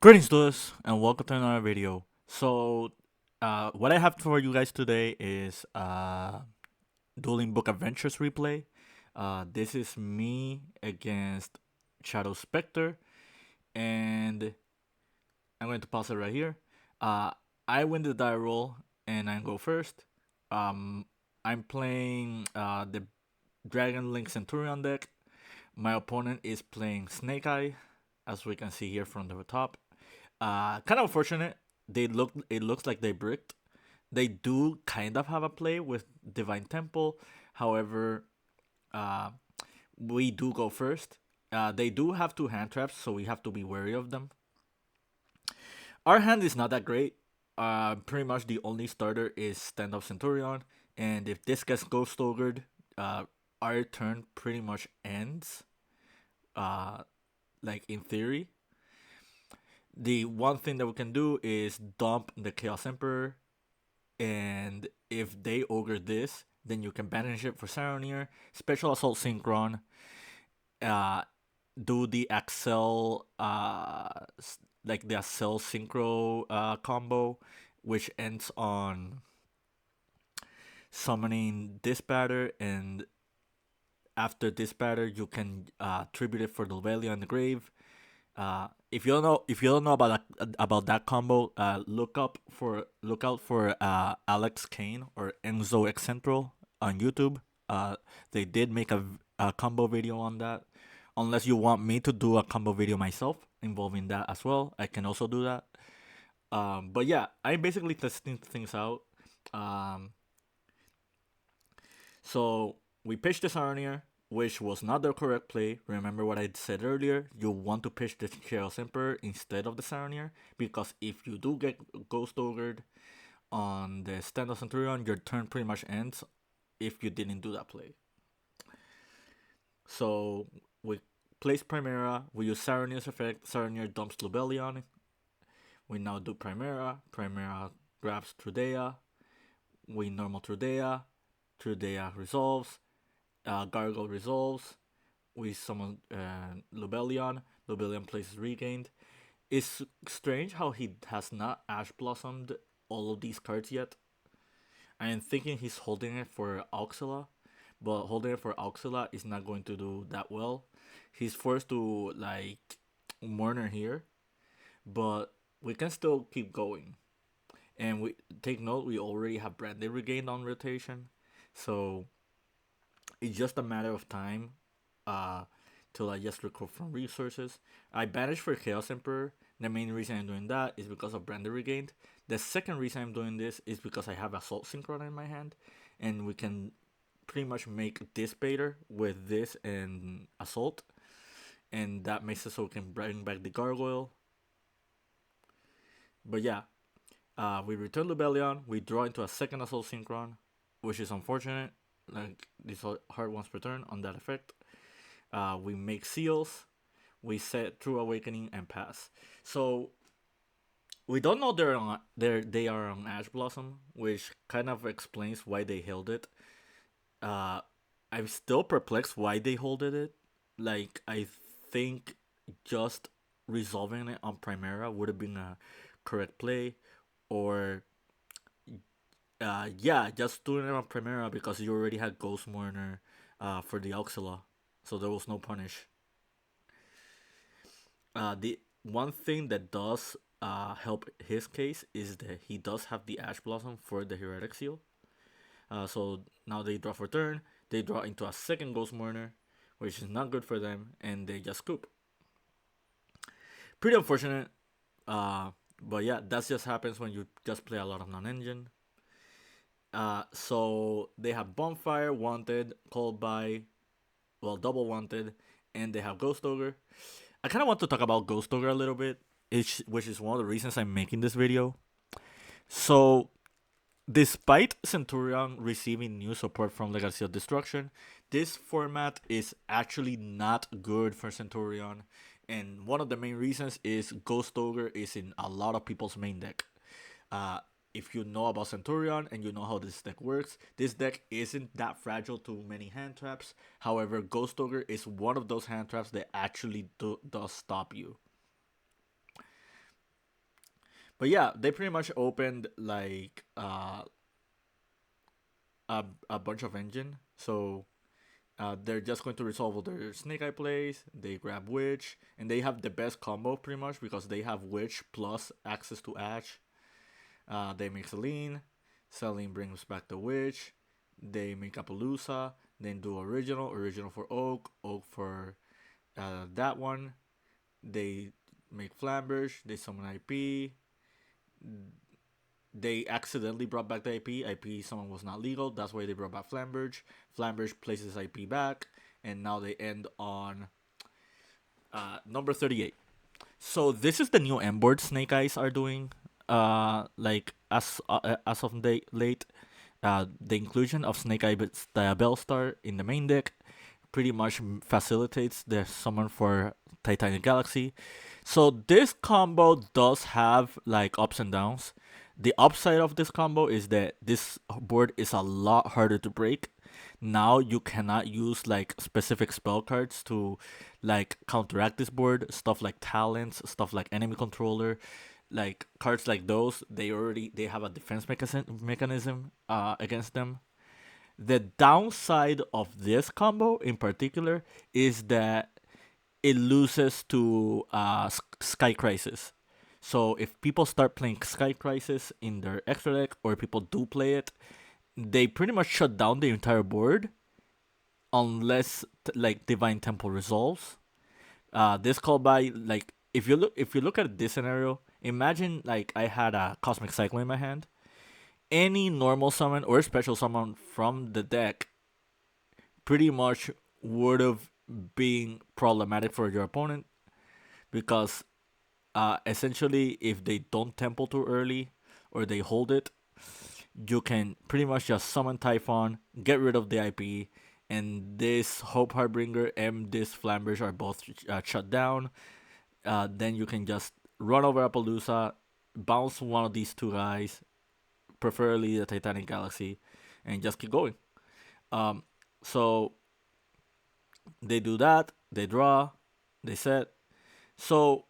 Greetings to us and welcome to another video. What I have for you guys today is Dueling Book Adventures replay. This is me against Shadow Spectre, and I'm going to pause it right here. Uh, I win the die roll and I go first. Um, I'm playing the Dragon Link Centurion deck. My opponent is playing Snake Eye, as we can see here from the top. Kind of unfortunate. It looks like they bricked. They do kind of have a play with Divine Temple. However, uh, we do go first. They do have two hand traps, so we have to be wary of them. Our hand is not that great. Pretty much the only starter is Stand Up Centurion, and if this gets Ghost Ogred, our turn pretty much ends. Uh, like in theory, the one thing that we can do is dump the Chaos Emperor, and if they ogre this, then you can banish it for Saronir, Special Assault Synchron, uh, do the Axel, like the Axel Synchro combo, which ends on summoning this batter, and after this batter, you can tribute it for the Lobelia in the grave. If you don't know about that combo, look out for Alex Kane or Enzo Excentro on YouTube. Uh, they did make a combo video on that. Unless you want me to do a combo video myself involving that as well, I can also do that. But yeah, I'm basically testing things out. Um, so we pitched this Arnier, which was not the correct play. Remember what I said earlier? You want to pitch the Chaos Emperor instead of the Sarnier, because if you do get Ghost Ogred on the Stand of Centurion, your turn pretty much ends if you didn't do that play. So we place Primera, we use Saronir's effect, Saronir dumps Lubellion. We now do Primera, Primera grabs Trudea, we normal Trudea, Trudea resolves, Gargle resolves. We summon Lubellion. Lubellion plays regained. It's strange how he has not Ash Blossomed all of these cards yet. I am thinking he's holding it for Auxila, but holding it for Auxila is not going to do that well. He's forced to like Mourner here, but we can still keep going. And we take note we already have Brandy regained on rotation, so it's just a matter of time uh, till I just recover from resources. I banished for Chaos Emperor. The main reason I'm doing that is because of Brander Regained. The second reason I'm doing this is because I have Assault Synchron in my hand, and we can pretty much make this baiter with this and Assault, and that makes it so we can bring back the Gargoyle. But yeah, we return Lubellion, we draw into a second Assault Synchron, which is unfortunate. Like, these are hard ones per turn on that effect. We make seals, we set True Awakening and pass. So we don't know they are on Ash Blossom, which kind of explains why they held it. Uh, I'm still perplexed why they holded it. Like, I think just resolving it on Primera would have been a correct play, or yeah, just doing it on Primera because you already had Ghost Mourner for the Auxila, so there was no punish. The one thing that does help his case is that he does have the Ash Blossom for the Heretic Seal. So now they draw for turn, they draw into a second Ghost Mourner, which is not good for them, and they just scoop. Pretty unfortunate, but yeah, that just happens when you just play a lot of non-engine. So they have Bonfire, Wanted, Called by, well, Double Wanted, and they have Ghost Ogre. I kind of want to talk about Ghost Ogre a little bit, which is one of the reasons I'm making this video. So, despite Centurion receiving new support from Legacy of Destruction, this format is actually not good for Centurion. And one of the main reasons is Ghost Ogre is in a lot of people's main deck. Uh, if you know about Centurion and you know how this deck works, this deck isn't that fragile to many hand traps. However, Ghost Ogre is one of those hand traps that actually does stop you. But yeah, they pretty much opened like a bunch of engine. So they're just going to resolve all their Snake Eye plays. They grab Witch, and they have the best combo pretty much because they have Witch plus access to Ash. They make Celine. Celine brings back the Witch. They make Appaloosa. Then do Original for Oak for that one. They make Flamberge. They summon IP. They accidentally brought back the IP. Someone was not legal. That's why they brought back Flamberge. Flamberge places IP back, and now they end on number 38. So this is the new M board Snake Eyes are doing. Like as of late, the inclusion of Snake Eye Bellstar in the main deck pretty much facilitates the summon for Titanic Galaxy. So this combo does have like ups and downs. The upside of this combo is that this board is a lot harder to break. Now you cannot use like specific spell cards to like counteract this board. Stuff like talents, stuff like enemy controller, like cards like those. They have a defense mechanism against them. The downside of this combo in particular is that it loses to Sky Crisis. So if people start playing Sky Crisis in their extra deck, or people do play it, they pretty much shut down the entire board unless like Divine Temple resolves. This call by like if you look at this scenario, imagine like I had a Cosmic Cycle in my hand. Any normal summon or special summon from the deck pretty much would have been problematic for your opponent because essentially if they don't temple too early or they hold it, you can pretty much just summon Typhon, get rid of the IP, and this Hope Harbinger and this Flamberge are both shut down. Then you can just run over Appaloosa, bounce one of these two guys, preferably the Titanic Galaxy, and just keep going. So they do that, they draw, they set. So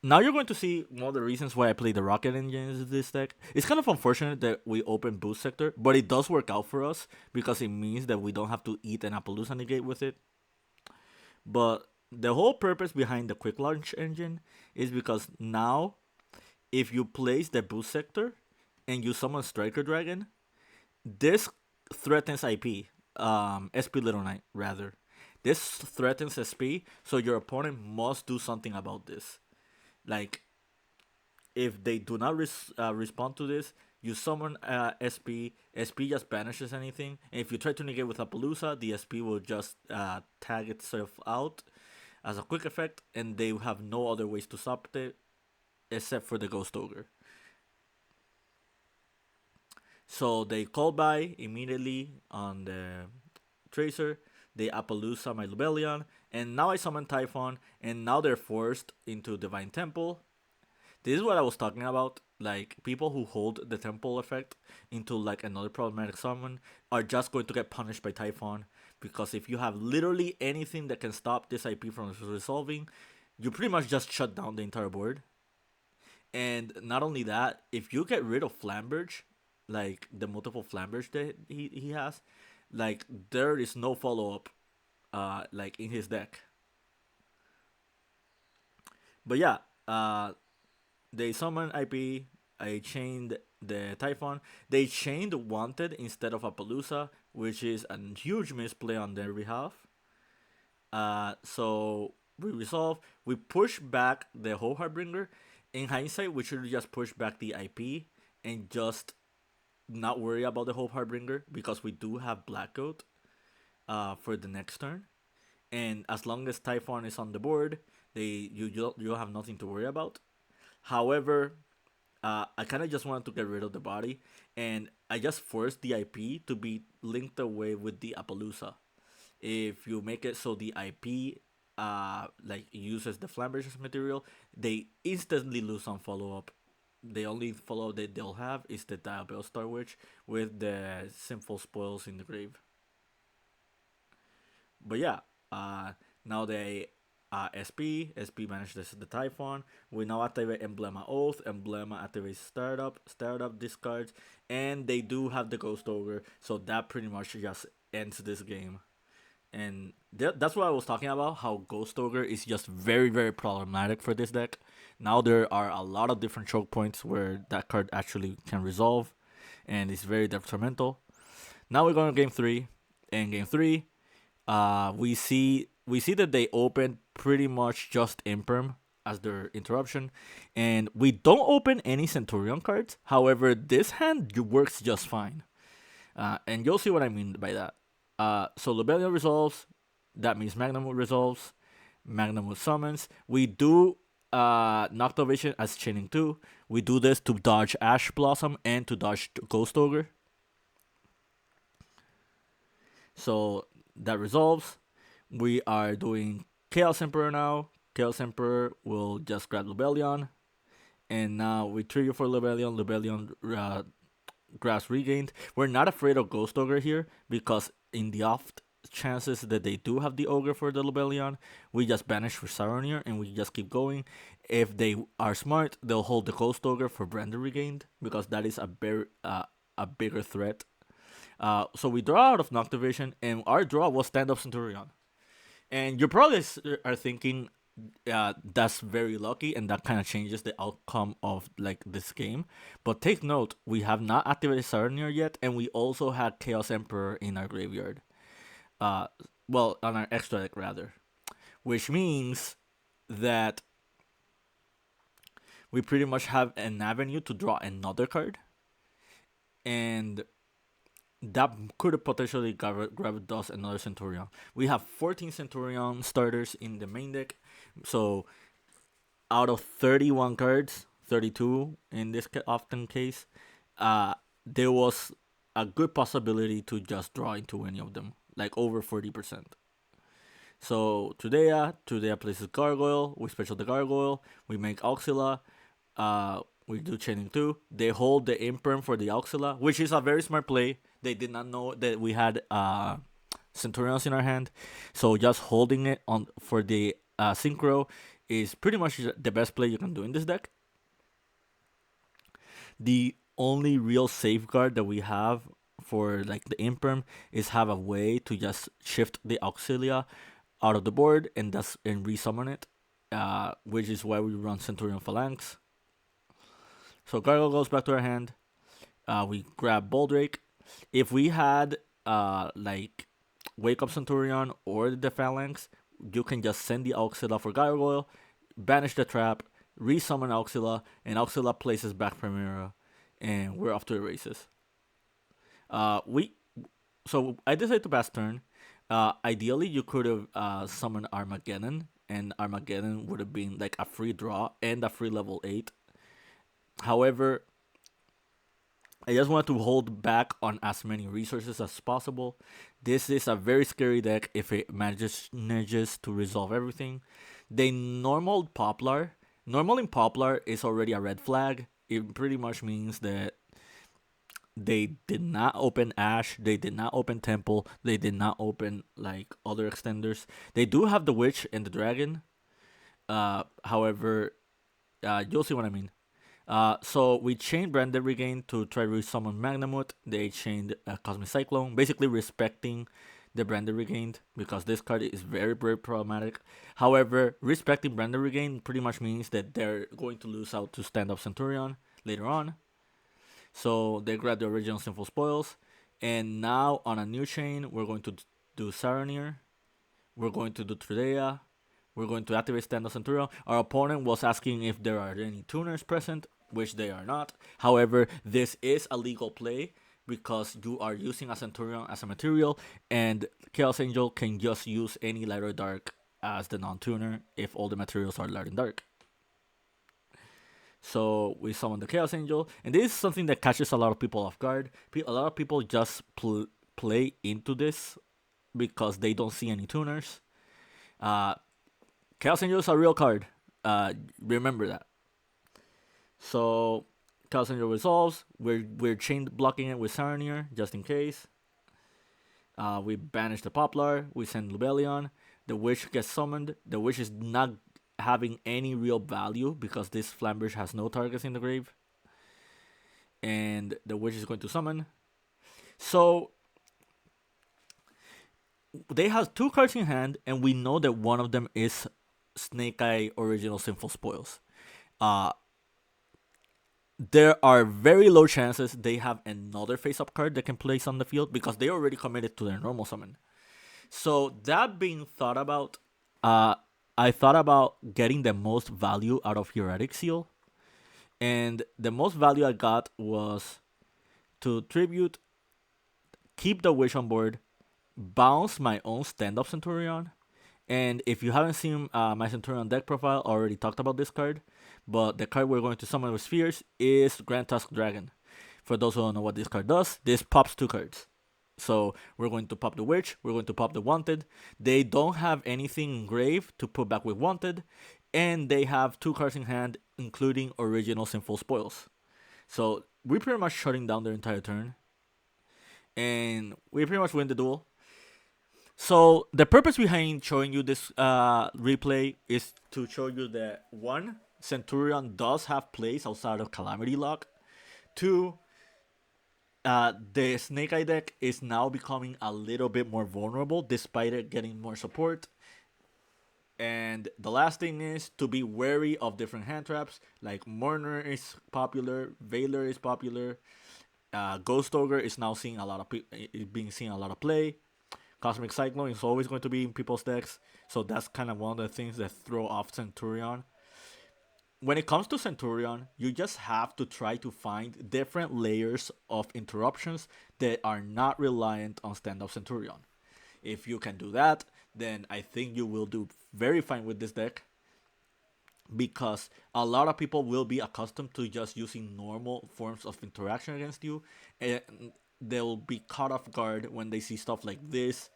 now you're going to see one of the reasons why I play the Rocket Engine in this deck. It's kind of unfortunate that we open Boost Sector, but it does work out for us because it means that we don't have to eat an Appaloosa negate with it. But the whole purpose behind the Quick Launch Engine is because now, if you place the Boost Sector and you summon Striker Dragon, this threatens IP, SP Little Knight rather. This threatens SP, so your opponent must do something about this. Like, if they do not respond to this, you summon SP. SP just banishes anything. And if you try to negate with Appaloosa, the SP will just tag itself out as a quick effect, and they have no other ways to stop it except for the Ghost Ogre. So they call by immediately on the Tracer. They Appaloosa my Lubellion, and now I summon Typhon, and now they're forced into Divine Temple. This is what I was talking about. Like, people who hold the Temple effect into like another problematic summon are just going to get punished by Typhon, because if you have literally anything that can stop this IP from resolving, you pretty much just shut down the entire board. And not only that, if you get rid of Flamberge, like the multiple Flamberge that he has, like there is no follow up like in his deck. But yeah, they summon IP. I chained the Typhon. They chained Wanted instead of Appaloosa, which is a huge misplay on their behalf. So we resolve. We push back the Hope Harbinger. In hindsight, we should just push back the IP and just not worry about the Hope Harbinger because we do have Black Goat for the next turn. And as long as Typhon is on the board, you have nothing to worry about. However, I kind of just wanted to get rid of the body, and I just forced the IP to be linked away with the Appaloosa. If you make it so the IP like uses the Flamberge's material, they instantly lose on follow up. The only follow up that they'll have is the Diabell Star Witch with the Sinful Spoils in the grave. But yeah, now they SP manages the Typhon. We now activate Emblema Oath. Emblema activates Startup. Startup discards, and they do have the Ghost Ogre, so that pretty much just ends this game. And that's what I was talking about. How Ghost Ogre is just very very problematic for this deck. Now there are a lot of different choke points where that card actually can resolve, and it's very detrimental. Now we're going to game three. In game three, we see that they open pretty much just Imperm as their interruption, and we don't open any Centurion cards. However, this hand works just fine, and you'll see what I mean by that. So Lubellion resolves. That means Magnamut resolves. Magnamut summons. We do Noctovision as chaining 2. We do this to dodge Ash Blossom and to dodge Ghost Ogre. So that resolves. We are doing Chaos Emperor now. Chaos Emperor will just grab Lubellion. And now we trigger for Lubellion. Lubellion grabs Regained. We're not afraid of Ghost Ogre here because in the off chances that they do have the Ogre for the Lubellion, we just banish for Saronier and we just keep going. If they are smart, they'll hold the Ghost Ogre for Branded Regained because that is a bigger threat. So we draw out of Noctovision, and our draw was Stand-Up Centurion. And you probably are thinking, that's very lucky, and that kind of changes the outcome of like this game. But take note, we have not activated Sarnier yet, and we also had Chaos Emperor in our graveyard. Well, on our extra deck rather, which means that we pretty much have an avenue to draw another card, and that could have potentially grabbed us another Centurion. We have 14 Centurion starters in the main deck. So out of 31 cards, 32 in this often case, there was a good possibility to just draw into any of them, like over 40%. So Trudea places Gargoyle, we special the Gargoyle, we make Auxila, we do chaining 2. They hold the Imperm for the Auxila, which is a very smart play. They did not know that we had Centurions in our hand, so just holding it on for the Synchro is pretty much the best play you can do in this deck. The only real safeguard that we have for like the Imperm is have a way to just shift the Auxilia out of the board and resummon it, which is why we run Centurion Phalanx. So Gargoyle goes back to our hand. We grab Boldrake. If we had like Wake Up Centurion or the Phalanx, you can just send the Auxila for Gargoyle, banish the trap, resummon Auxila, and Auxila places back Primera, and we're off to the races. So I decided to pass turn. Ideally, you could have summoned Armageddon, and Armageddon would have been like a free draw and a free level 8. However, I just want to hold back on as many resources as possible. This is a very scary deck if it manages to resolve everything. They normal in Poplar is already a red flag. It pretty much means that they did not open Ash, they did not open Temple, they did not open like other extenders. They do have the Witch and the Dragon. However, you'll see what I mean. So we chained Branded Regain to try to resummon Magnamut. They chained Cosmic Cyclone, basically respecting the Branded Regained because this card is very, very problematic. However, respecting Branded Regain pretty much means that they're going to lose out to Stand-Up Centurion later on. So they grab the original Sinful Spoils. And now on a new chain, we're going to do Saronier. We're going to do Trudea. We're going to activate Stand-Up Centurion. Our opponent was asking if there are any tuners present, which they are not. However, this is a legal play because you are using a Centurion as a material, and Chaos Angel can just use any light or dark as the non-tuner if all the materials are light and dark. So we summon the Chaos Angel, and this is something that catches a lot of people off guard. A lot of people just play into this because they don't see any tuners. Chaos Angel is a real card. Remember that. So Chaos Angel resolves. We're chain blocking it with Sarnier just in case. We banish the Poplar. We send Lubellion. The Witch gets summoned. The Witch is not having any real value because this Flamberge has no targets in the grave. And the Witch is going to summon. So they have two cards in hand, and we know that one of them is Snake Eye Original Sinful Spoils. Uh, there are very low chances they have another face-up card they can place on the field because they already committed to their normal summon. So that being thought about, I thought about getting the most value out of Heretic Seal, and the most value I got was to tribute, keep the Wish on board, bounce my own stand-up Centurion. And if you haven't seen my Centurion deck profile, I already talked about this card. But the card we're going to summon with Spheres is Grand Tusk Dragon. For those who don't know what this card does, this pops two cards. So we're going to pop the Witch, we're going to pop the Wanted. They don't have anything engraved to put back with Wanted. And they have two cards in hand, including Original Sinful Spoils. So we're pretty much shutting down their entire turn. And we pretty much win the duel. So the purpose behind showing you this replay is to show you that one, Centurion does have plays outside of Calamity Lock. Two, the Snake Eye deck is now becoming a little bit more vulnerable despite it getting more support. And the last thing is to be wary of different hand traps. Like Mourner is popular, Veiler is popular, Ghost Ogre is now seeing a lot of being seen a lot of play. Cosmic Cyclone is always going to be in people's decks, so that's kind of one of the things that throw off Centurion. When it comes to Centurion, you just have to try to find different layers of interruptions that are not reliant on stand-up Centurion. If you can do that, then I think you will do very fine with this deck, because a lot of people will be accustomed to just using normal forms of interaction against you, and they'll be caught off guard when they see stuff like this,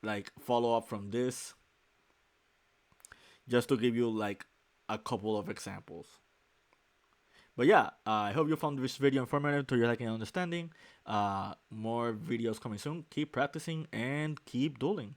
like follow up from this, just to give you like a couple of examples. But yeah, I hope you found this video informative to your liking and understanding. More videos coming soon. Keep practicing and keep dueling.